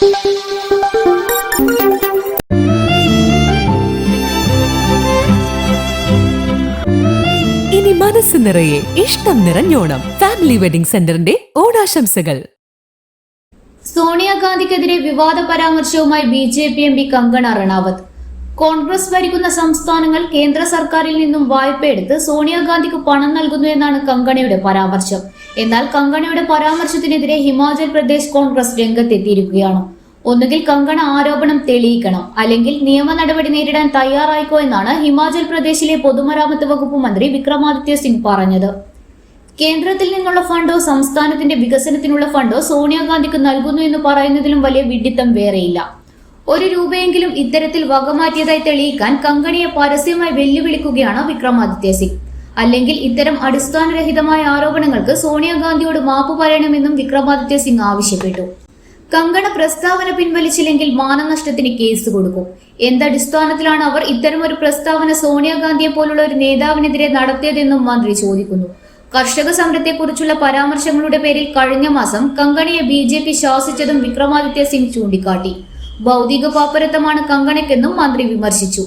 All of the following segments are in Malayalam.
ഇനി മനസ്സ് നിറയെ ഇഷ്ടം നിറഞ്ഞോണം. ഫാമിലി വെഡിംഗ് സെന്ററിന്റെ ഓണാശംസകൾ. സോണിയാഗാന്ധിക്കെതിരെ വിവാദ പരാമർശവുമായി BJP MP കങ്കണ റണാവത്ത്. കോൺഗ്രസ് ഭരിക്കുന്ന സംസ്ഥാനങ്ങൾ കേന്ദ്ര സർക്കാരിൽ നിന്നും വായ്പയെടുത്ത് സോണിയാഗാന്ധിക്ക് പണം നൽകുന്നു എന്നാണ് കങ്കണയുടെ പരാമർശം. എന്നാൽ കങ്കണയുടെ പരാമർശത്തിനെതിരെ ഹിമാചൽ പ്രദേശ് കോൺഗ്രസ് രംഗത്തെത്തിയിരിക്കുകയാണ്. ഒന്നുകിൽ കങ്കണ ആരോപണം തെളിയിക്കണം, അല്ലെങ്കിൽ നിയമ നടപടി നേരിടാൻ തയ്യാറായിക്കോ എന്നാണ് ഹിമാചൽ പ്രദേശിലെ പൊതുമരാമത്ത് വകുപ്പ് മന്ത്രി വിക്രമാദിത്യ സിംഗ് പറഞ്ഞത്. കേന്ദ്രത്തിൽ നിന്നുള്ള ഫണ്ടോ സംസ്ഥാനത്തിന്റെ വികസനത്തിനുള്ള ഫണ്ടോ സോണിയാഗാന്ധിക്ക് നൽകുന്നു എന്ന് പറയുന്നതിലും വലിയ വിഡ്ഢിത്തം വേറെയില്ല. ഒരു രൂപയെങ്കിലും ഇത്തരത്തിൽ വകമാറ്റിയതായി തെളിയിക്കാൻ കങ്കണയെ പരസ്യമായി വെല്ലുവിളിക്കുകയാണ് വിക്രമാദിത്യ സിംഗ്. അല്ലെങ്കിൽ ഇത്തരം അടിസ്ഥാനരഹിതമായ ആരോപണങ്ങൾക്ക് സോണിയാഗാന്ധിയോട് മാപ്പ് പറയണമെന്നും വിക്രമാദിത്യ സിംഗ് ആവശ്യപ്പെട്ടു. കങ്കണ പ്രസ്താവന പിൻവലിച്ചില്ലെങ്കിൽ മാനനഷ്ടത്തിന് കേസ് കൊടുക്കും. എന്തടിസ്ഥാനത്തിലാണ് അവർ ഇത്തരമൊരു പ്രസ്താവന സോണിയാഗാന്ധിയെ പോലുള്ള ഒരു നേതാവിനെതിരെ നടത്തിയതെന്നും മന്ത്രി ചോദിക്കുന്നു. കർഷക സമരത്തെക്കുറിച്ചുള്ള പരാമർശങ്ങളുടെ പേരിൽ കഴിഞ്ഞ മാസം കങ്കണയെ BJP ശാസിച്ചതും വിക്രമാദിത്യ സിംഗ് ചൂണ്ടിക്കാട്ടി. ഭൗതിക പാപ്പരത്വമാണ് കങ്കണയ്ക്കെന്നും മന്ത്രി വിമർശിച്ചു.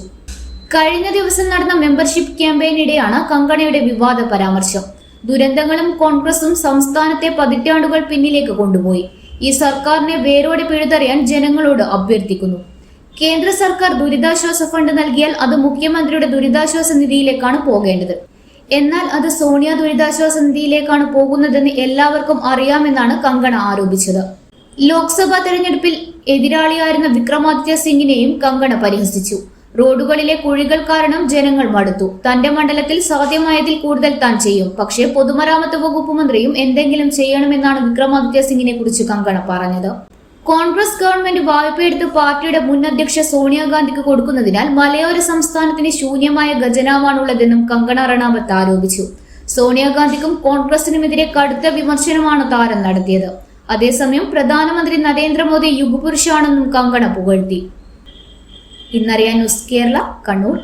കഴിഞ്ഞ ദിവസം നടന്ന മെമ്പർഷിപ്പ് ക്യാമ്പയിനിടെയാണ് കങ്കണയുടെ വിവാദ പരാമർശം. ദുരന്തങ്ങളും കോൺഗ്രസും സംസ്ഥാനത്തെ പതിറ്റാണ്ടുകൾ പിന്നിലേക്ക് കൊണ്ടുപോയി. ഈ സർക്കാരിനെ വേരോടെ പിഴുതെറിയാൻ ജനങ്ങളോട് അഭ്യർത്ഥിക്കുന്നു. കേന്ദ്ര സർക്കാർ ദുരിതാശ്വാസ ഫണ്ട് നൽകിയാൽ അത് മുഖ്യമന്ത്രിയുടെ ദുരിതാശ്വാസ നിധിയിലേക്കാണ് പോകേണ്ടത്. എന്നാൽ അത് സോണിയ ദുരിതാശ്വാസ നിധിയിലേക്കാണ് പോകുന്നതെന്ന് എല്ലാവർക്കും അറിയാമെന്നാണ് കങ്കണ ആരോപിച്ചത്. ലോക്സഭാ തെരഞ്ഞെടുപ്പിൽ എതിരാളിയായിരുന്ന വിക്രമാദിത്യ സിംഗിനെയും കങ്കണ പരിഹസിച്ചു. റോഡുകളിലെ കുഴികൾ കാരണം ജനങ്ങൾ മടുത്തു. തന്റെ മണ്ഡലത്തിൽ സാധ്യമായതിൽ കൂടുതൽ താൻ ചെയ്യും. പക്ഷേ പൊതുമരാമത്ത് വകുപ്പ് മന്ത്രിയും എന്തെങ്കിലും ചെയ്യണമെന്നാണ് വിക്രമാദിത്യ സിംഗിനെ കുറിച്ച് കങ്കണ പറഞ്ഞത്. കോൺഗ്രസ് ഗവൺമെന്റ് വായ്പയെടുത്ത് പാർട്ടിയുടെ മുൻ അധ്യക്ഷ സോണിയാഗാന്ധിക്ക് കൊടുക്കുന്നതിനാൽ മലയോര സംസ്ഥാനത്തിന് ശൂന്യമായ ഖജനാവാണുള്ളതെന്നും കങ്കണ റണാവത്ത് ആരോപിച്ചു. സോണിയാഗാന്ധിക്കും കോൺഗ്രസിനുമെതിരെ കടുത്ത വിമർശനമാണ് താരം നടത്തിയത്. അതേസമയം പ്രധാനമന്ത്രി നരേന്ദ്രമോദി യുഗപുരുഷാണെന്നും കങ്കണ പുകഴ്ത്തി. ഇന്നറിയാൻ news Kerala, Kannur.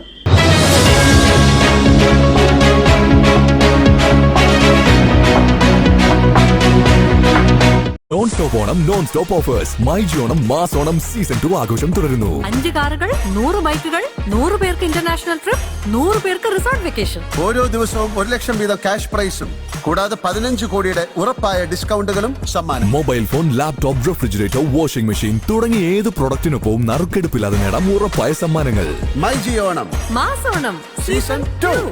Non stop Onam, non stop offers. MyG Onam, mass Onam season 2 ആഘോഷം തുടരുന്നു. 5 കാറുകൾ, 100 ബൈക്കുകൾ, 100 പേർക്ക് ഇന്റർനാഷണൽ ട്രിപ്പ്, 100 പേർക്ക് റിസോർട്ട് വെക്കേഷൻ. ഓരോ ദിവസവും 1 ലക്ഷം വീതം ക്യാഷ് പ്രൈസും കൂടാതെ 15 കോടിയുടെ ഉറപ്പായ ഡിസ്കൗണ്ടുകളും സമ്മാനം. Mobile phone, laptop, refrigerator, washing machine തുടങ്ങിയ ഏത് പ്രൊഡക്റ്റിനൊപ്പവും നറുക്കെടുപ്പില്ലാതെ നേടാം ഉറപ്പായ സമ്മാനങ്ങൾ. MyG Onam, mass Onam season 2.